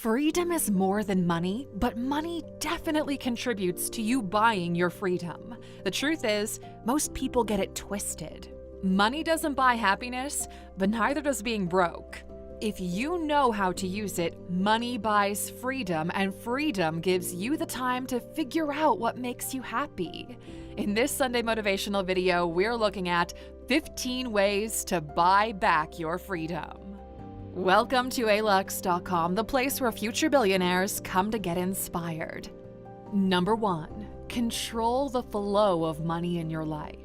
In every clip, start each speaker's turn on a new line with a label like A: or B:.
A: Freedom is more than money, but money definitely contributes to you buying your freedom. The truth is, most people get it twisted. Money doesn't buy happiness, but neither does being broke. If you know how to use it, money buys freedom, and freedom gives you the time to figure out what makes you happy. In this Sunday motivational video, we're looking at 15 ways to buy back your freedom. Welcome to alux.com, the place where future billionaires come to get inspired. Number 1. Control the flow of money in your life.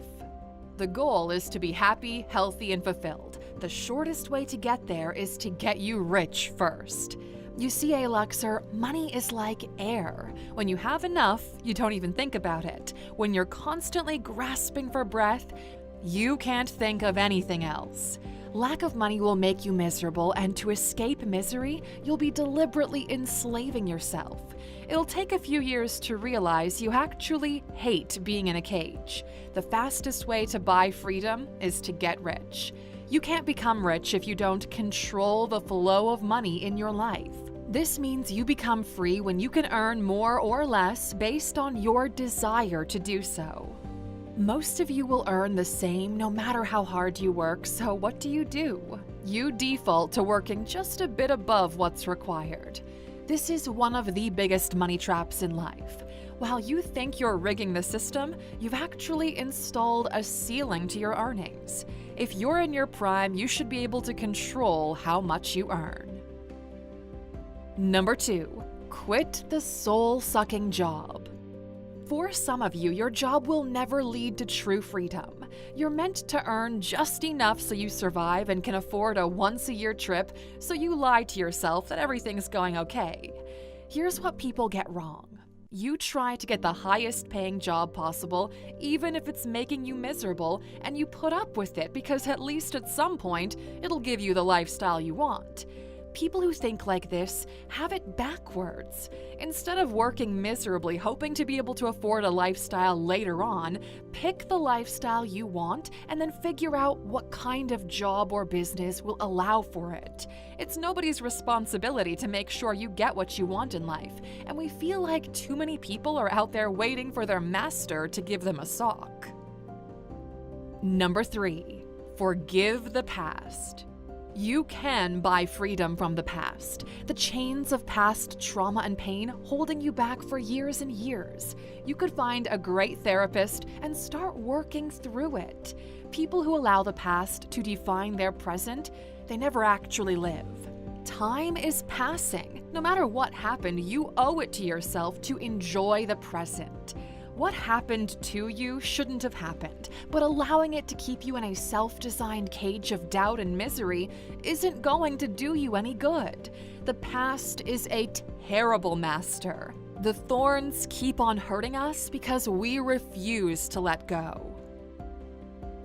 A: The goal is to be happy, healthy, and fulfilled. The shortest way to get there is to get you rich first. You see, Aluxer, money is like air. When you have enough, you don't even think about it. When you're constantly grasping for breath, you can't think of anything else. Lack of money will make you miserable, and to escape misery, you'll be deliberately enslaving yourself. It'll take a few years to realize you actually hate being in a cage. The fastest way to buy freedom is to get rich. You can't become rich if you don't control the flow of money in your life. This means you become free when you can earn more or less based on your desire to do so. Most of you will earn the same no matter how hard you work, so what do? You default to working just a bit above what's required. This is one of the biggest money traps in life. While you think you're rigging the system, you've actually installed a ceiling to your earnings. If you're in your prime, you should be able to control how much you earn. Number 2. Quit the soul-sucking job. For some of you, your job will never lead to true freedom. You're meant to earn just enough so you survive and can afford a once-a-year trip, so you lie to yourself that everything's going okay. Here's what people get wrong. You try to get the highest paying job possible, even if it's making you miserable, and you put up with it because at least at some point, it'll give you the lifestyle you want. People who think like this have it backwards. Instead of working miserably hoping to be able to afford a lifestyle later on, pick the lifestyle you want and then figure out what kind of job or business will allow for it. It's nobody's responsibility to make sure you get what you want in life, and we feel like too many people are out there waiting for their master to give them a sock. Number 3. Forgive the past. You can buy freedom from the past, the chains of past trauma and pain holding you back for years and years. You could find a great therapist and start working through it. People who allow the past to define their present, they never actually live. Time is passing. No matter what happened, you owe it to yourself to enjoy the present. What happened to you shouldn't have happened, but allowing it to keep you in a self-designed cage of doubt and misery isn't going to do you any good. The past is a terrible master. The thorns keep on hurting us because we refuse to let go.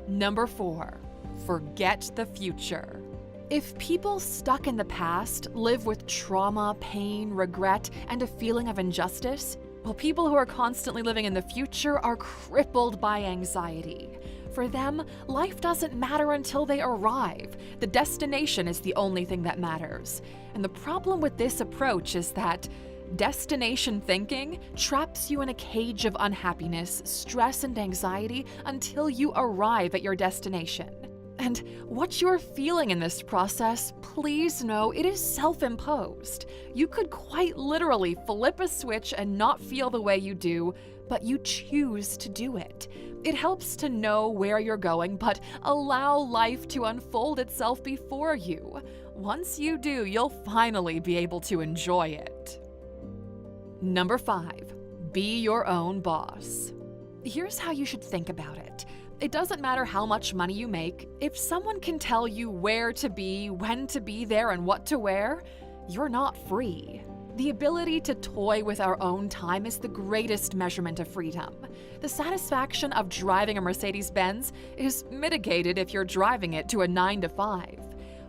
A: Number 4. Forget the future. If people stuck in the past live with trauma, pain, regret, and a feeling of injustice, well, people who are constantly living in the future are crippled by anxiety. For them, life doesn't matter until they arrive. The destination is the only thing that matters. And the problem with this approach is that destination thinking traps you in a cage of unhappiness, stress, and anxiety until you arrive at your destination. And what you're feeling in this process, please know it is self-imposed. You could quite literally flip a switch and not feel the way you do, but you choose to do it. It helps to know where you're going, but allow life to unfold itself before you. Once you do, you'll finally be able to enjoy it. Number 5. Be your own boss. Here's how you should think about it. It doesn't matter how much money you make. If someone can tell you where to be, when to be there, and what to wear, you're not free. The ability to toy with our own time is the greatest measurement of freedom. The satisfaction of driving a Mercedes-Benz is mitigated if you're driving it to a 9-to-5.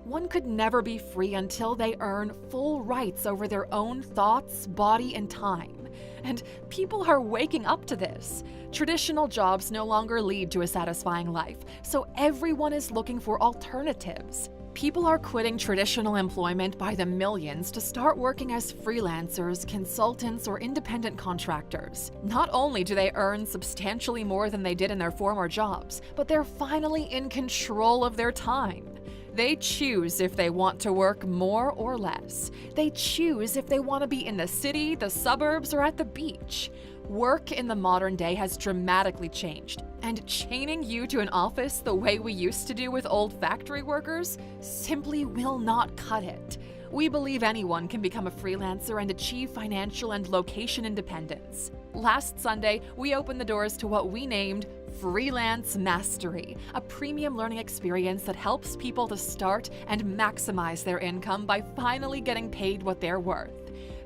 A: One could never be free until they earn full rights over their own thoughts, body, and time. And people are waking up to this. Traditional jobs no longer lead to a satisfying life, so everyone is looking for alternatives. People are quitting traditional employment by the millions to start working as freelancers, consultants, or independent contractors. Not only do they earn substantially more than they did in their former jobs, but they're finally in control of their time. They choose if they want to work more or less. They choose if they want to be in the city, the suburbs, or at the beach. Work in the modern day has dramatically changed, and chaining you to an office the way we used to do with old factory workers simply will not cut it. We believe anyone can become a freelancer and achieve financial and location independence. Last Sunday, we opened the doors to what we named Freelance Mastery, a premium learning experience that helps people to start and maximize their income by finally getting paid what they're worth.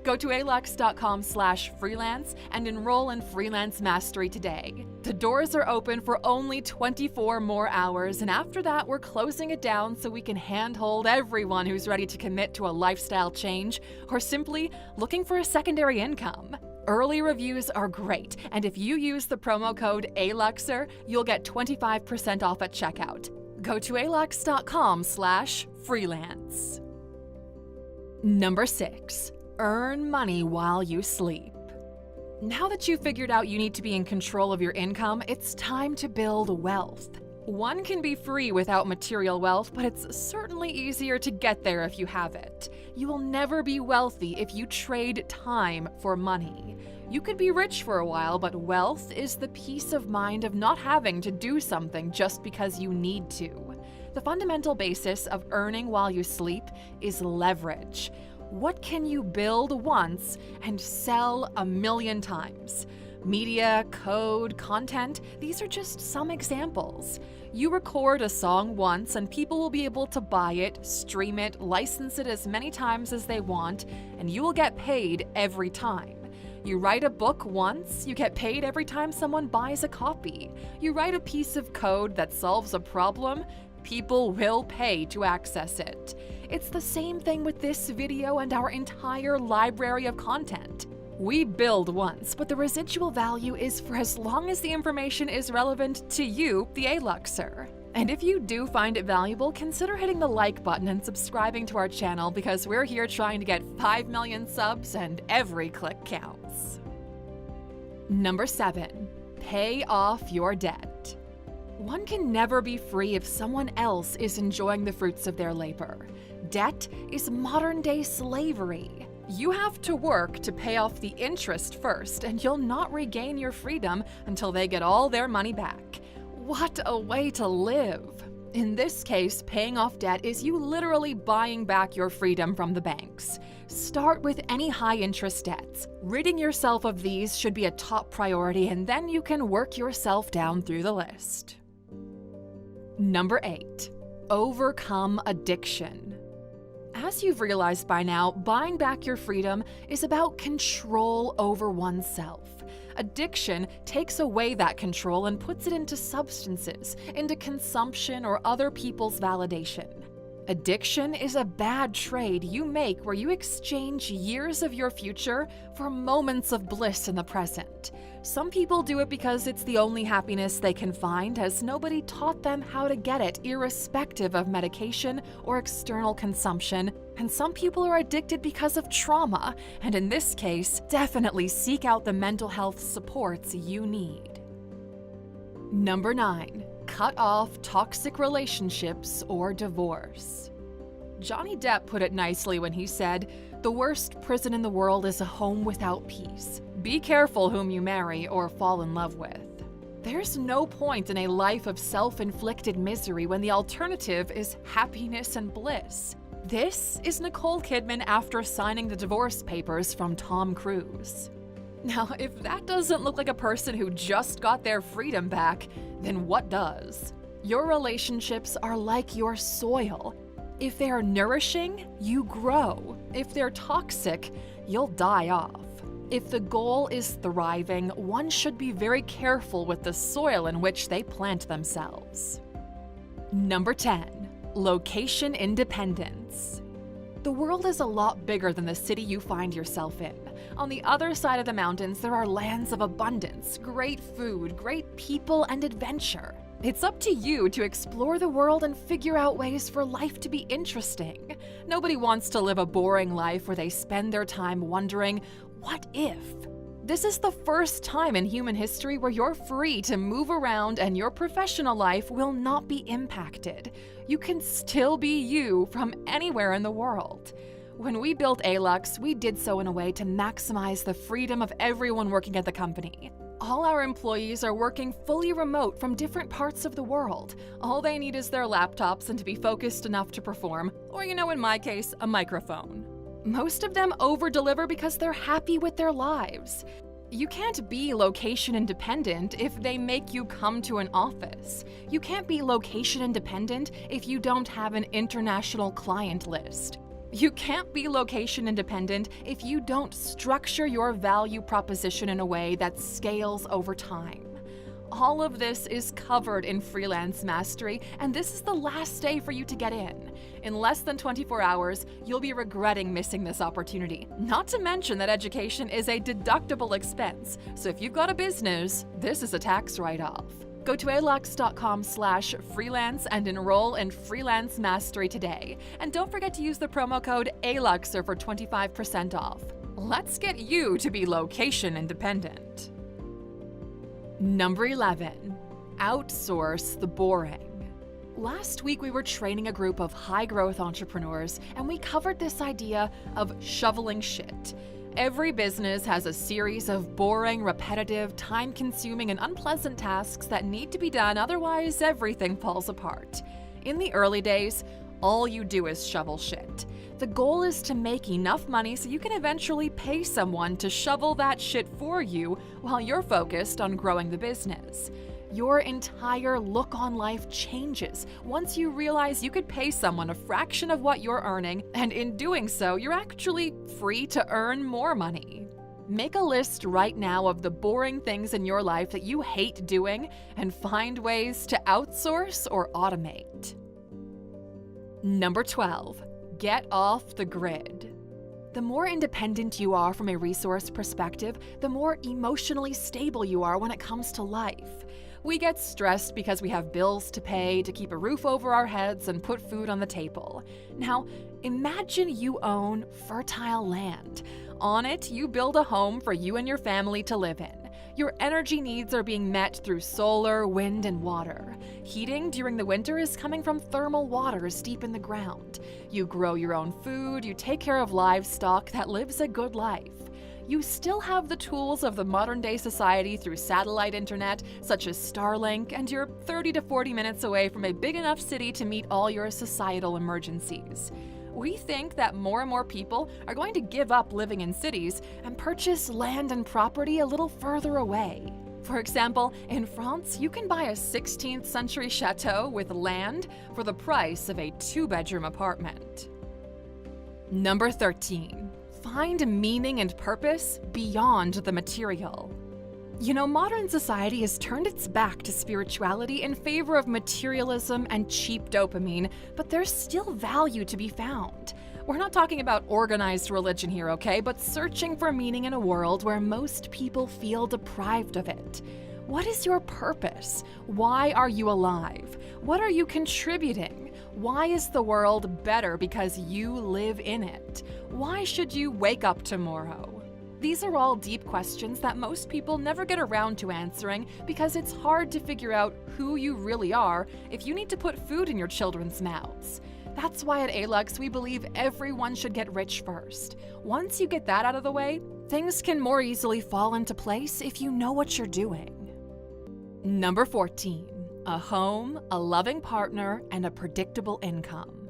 A: Go to alux.com/freelance and enroll in Freelance Mastery today. The doors are open for only 24 more hours, and after that, we're closing it down so we can handhold everyone who's ready to commit to a lifestyle change or simply looking for a secondary income. Early reviews are great, and if you use the promo code ALUXER, you'll get 25% off at checkout. Go to alux.com/freelance. Number 6. Earn money while you sleep. Now that you've figured out you need to be in control of your income, it's time to build wealth. One can be free without material wealth, but it's certainly easier to get there if you have it. You will never be wealthy if you trade time for money. You could be rich for a while, but wealth is the peace of mind of not having to do something just because you need to. The fundamental basis of earning while you sleep is leverage. What can you build once and sell 1,000,000 times? Media, code, content, these are just some examples. You record a song once and people will be able to buy it, stream it, license it as many times as they want, and you will get paid every time. You write a book once, you get paid every time someone buys a copy. You write a piece of code that solves a problem, people will pay to access it. It's the same thing with this video and our entire library of content. We build once, but the residual value is for as long as the information is relevant to you, the ALUXer. And if you do find it valuable, consider hitting the like button and subscribing to our channel because we're here trying to get 5 million subs and every click counts. Number 7. Pay off your debt. One can never be free if someone else is enjoying the fruits of their labor. Debt is modern-day slavery. You have to work to pay off the interest first, and you'll not regain your freedom until they get all their money back. What a way to live! In this case, paying off debt is you literally buying back your freedom from the banks. Start with any high-interest debts. Ridding yourself of these should be a top priority, and then you can work yourself down through the list. Number 8. Overcome addiction. As you've realized by now, buying back your freedom is about control over oneself. Addiction takes away that control and puts it into substances, into consumption or other people's validation. Addiction is a bad trade you make where you exchange years of your future for moments of bliss in the present. Some people do it because it's the only happiness they can find, as nobody taught them how to get it irrespective of medication or external consumption. And some people are addicted because of trauma, and in this case, definitely seek out the mental health supports you need. Number 9. Cut off toxic relationships or divorce. Johnny Depp put it nicely when he said, "The worst prison in the world is a home without peace. Be careful whom you marry or fall in love with." There's no point in a life of self-inflicted misery when the alternative is happiness and bliss. This is Nicole Kidman after signing the divorce papers from Tom Cruise. Now, if that doesn't look like a person who just got their freedom back, then what does? Your relationships are like your soil. If they're nourishing, you grow. If they're toxic, you'll die off. If the goal is thriving, one should be very careful with the soil in which they plant themselves. Number 10. Location independence. The world is a lot bigger than the city you find yourself in. On the other side of the mountains, there are lands of abundance, great food, great people, and adventure. It's up to you to explore the world and figure out ways for life to be interesting. Nobody wants to live a boring life where they spend their time wondering, what if? This is the first time in human history where you're free to move around and your professional life will not be impacted. You can still be you from anywhere in the world. When we built ALUX, we did so in a way to maximize the freedom of everyone working at the company. All our employees are working fully remote from different parts of the world. All they need is their laptops and to be focused enough to perform, or in my case, a microphone. Most of them over-deliver because they're happy with their lives. You can't be location independent if they make you come to an office. You can't be location independent if you don't have an international client list. You can't be location independent if you don't structure your value proposition in a way that scales over time. All of this is covered in Freelance Mastery, and this is the last day for you to get in. In less than 24 hours, you'll be regretting missing this opportunity. Not to mention that education is a deductible expense, so if you've got a business, this is a tax write-off. Go to alux.com/freelance and enroll in Freelance Mastery today. And don't forget to use the promo code ALUXER for 25% off. Let's get you to be location independent. Number 11, outsource the boring. Last week, we were training a group of high-growth entrepreneurs, and we covered this idea of shoveling shit. Every business has a series of boring, repetitive, time-consuming, and unpleasant tasks that need to be done, otherwise everything falls apart. In the early days, all you do is shovel shit. The goal is to make enough money so you can eventually pay someone to shovel that shit for you while you're focused on growing the business. Your entire look on life changes once you realize you could pay someone a fraction of what you're earning, and in doing so, you're actually free to earn more money. Make a list right now of the boring things in your life that you hate doing and find ways to outsource or automate. Number 12, get off the grid. The more independent you are from a resource perspective, the more emotionally stable you are when it comes to life. We get stressed because we have bills to pay, to keep a roof over our heads, and put food on the table. Now, imagine you own fertile land. On it, you build a home for you and your family to live in. Your energy needs are being met through solar, wind, and water. Heating during the winter is coming from thermal waters deep in the ground. You grow your own food, you take care of livestock that lives a good life. You still have the tools of the modern-day society through satellite internet, such as Starlink, and you're 30 to 40 minutes away from a big enough city to meet all your societal emergencies. We think that more and more people are going to give up living in cities and purchase land and property a little further away. For example, in France, you can buy a 16th century chateau with land for the price of a 2-bedroom apartment. Number 13. Find meaning and purpose beyond the material. Modern society has turned its back to spirituality in favor of materialism and cheap dopamine, but there's still value to be found. We're not talking about organized religion here, okay? But searching for meaning in a world where most people feel deprived of it. What is your purpose? Why are you alive? What are you contributing? Why is the world better because you live in it? Why should you wake up tomorrow? These are all deep questions that most people never get around to answering because it's hard to figure out who you really are if you need to put food in your children's mouths. That's why at ALUX we believe everyone should get rich first. Once you get that out of the way, things can more easily fall into place if you know what you're doing. Number 14. A home, a loving partner, and a predictable income.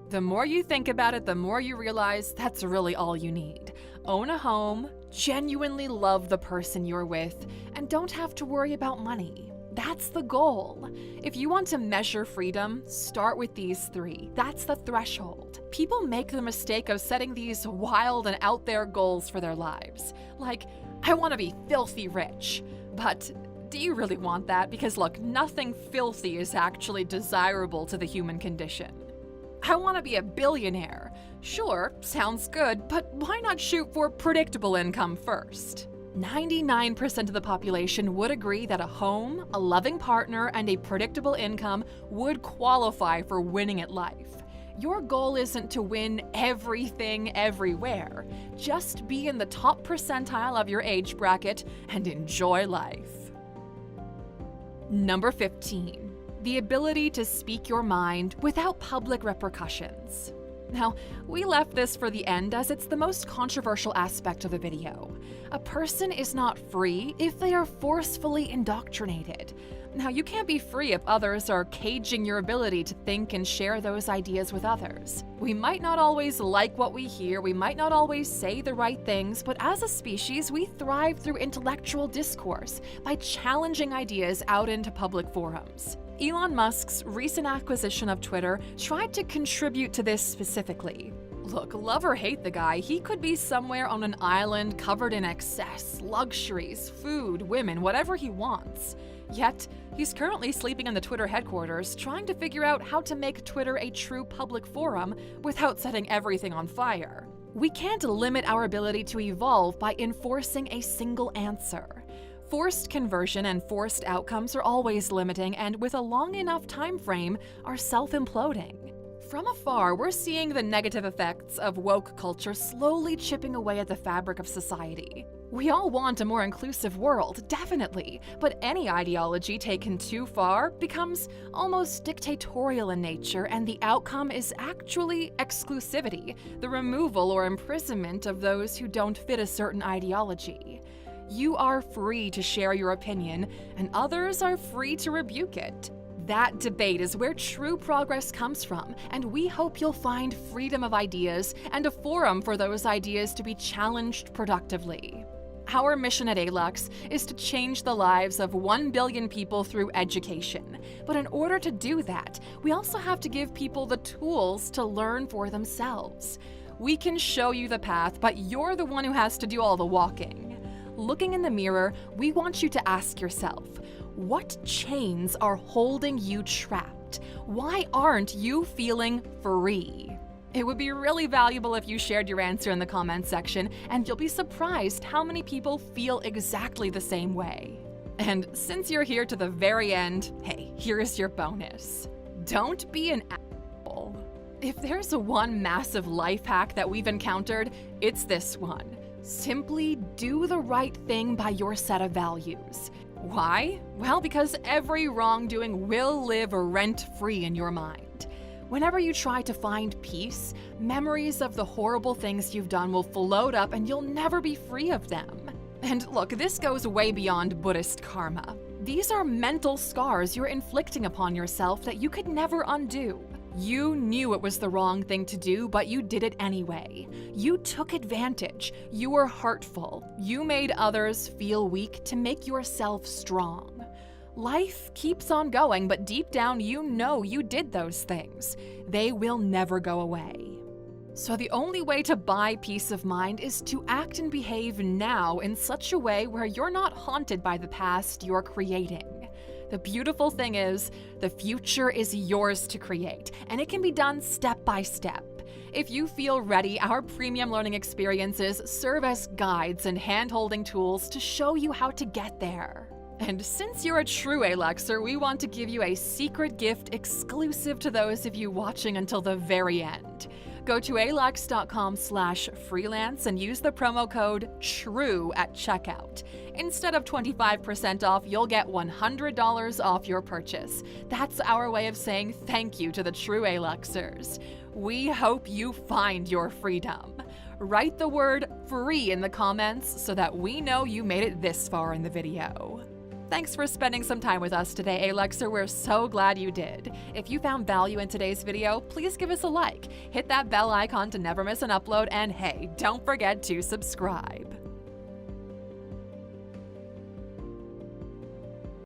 A: The more you think about it, the more you realize that's really all you need. Own a home, genuinely love the person you're with, and don't have to worry about money. That's the goal. If you want to measure freedom, start with these 3. That's the threshold. People make the mistake of setting these wild and out there goals for their lives. Like, I want to be filthy rich. But do you really want that? Because look, nothing filthy is actually desirable to the human condition. I want to be a billionaire. Sure, sounds good, but why not shoot for predictable income first? 99% of the population would agree that a home, a loving partner, and a predictable income would qualify for winning at life. Your goal isn't to win everything everywhere. Just be in the top percentile of your age bracket and enjoy life. Number 15. The ability to speak your mind without public repercussions. Now, we left this for the end as it's the most controversial aspect of the video. A person is not free if they are forcefully indoctrinated. Now, you can't be free if others are caging your ability to think and share those ideas with others. We might not always like what we hear, we might not always say the right things, but as a species, we thrive through intellectual discourse by challenging ideas out into public forums. Elon Musk's recent acquisition of Twitter tried to contribute to this specifically. Look, love or hate the guy, he could be somewhere on an island covered in excess, luxuries, food, women, whatever he wants. Yet, he's currently sleeping in the Twitter headquarters, trying to figure out how to make Twitter a true public forum without setting everything on fire. We can't limit our ability to evolve by enforcing a single answer. Forced conversion and forced outcomes are always limiting and, with a long enough time frame, are self-imploding. From afar, we're seeing the negative effects of woke culture slowly chipping away at the fabric of society. We all want a more inclusive world, definitely, but any ideology taken too far becomes almost dictatorial in nature, and the outcome is actually exclusivity, the removal or imprisonment of those who don't fit a certain ideology. You are free to share your opinion, and others are free to rebuke it. That debate is where true progress comes from, and we hope you'll find freedom of ideas and a forum for those ideas to be challenged productively. Our mission at ALUX is to change the lives of 1 billion people through education. But in order to do that, we also have to give people the tools to learn for themselves. We can show you the path, but you're the one who has to do all the walking. Looking in the mirror, we want you to ask yourself, what chains are holding you trapped? Why aren't you feeling free? It would be really valuable if you shared your answer in the comments section, and you'll be surprised how many people feel exactly the same way. And since you're here to the very end, hey, here's your bonus. Don't be an asshole. If there's one massive life hack that we've encountered, it's this one. Simply do the right thing by your set of values. Why? Well, because every wrongdoing will live rent-free in your mind. Whenever you try to find peace, memories of the horrible things you've done will float up and you'll never be free of them. And look, this goes way beyond Buddhist karma. These are mental scars you're inflicting upon yourself that you could never undo. You knew it was the wrong thing to do, but you did it anyway. You took advantage. You were hurtful. You made others feel weak to make yourself strong. Life keeps on going, but deep down you know you did those things. They will never go away. So the only way to buy peace of mind is to act and behave now in such a way where you're not haunted by the past you're creating. The beautiful thing is, the future is yours to create, and it can be done step by step. If you feel ready, our premium learning experiences serve as guides and hand-holding tools to show you how to get there. And since you're a true ALUXer, we want to give you a secret gift exclusive to those of you watching until the very end. Go to alux.com/freelance and use the promo code TRUE at checkout. Instead of 25% off, you'll get $100 off your purchase. That's our way of saying thank you to the true ALUXers. We hope you find your freedom. Write the word FREE in the comments so that we know you made it this far in the video. Thanks for spending some time with us today, ALUXer. We're so glad you did. If you found value in today's video, please give us a like, hit that bell icon to never miss an upload, and hey, don't forget to subscribe.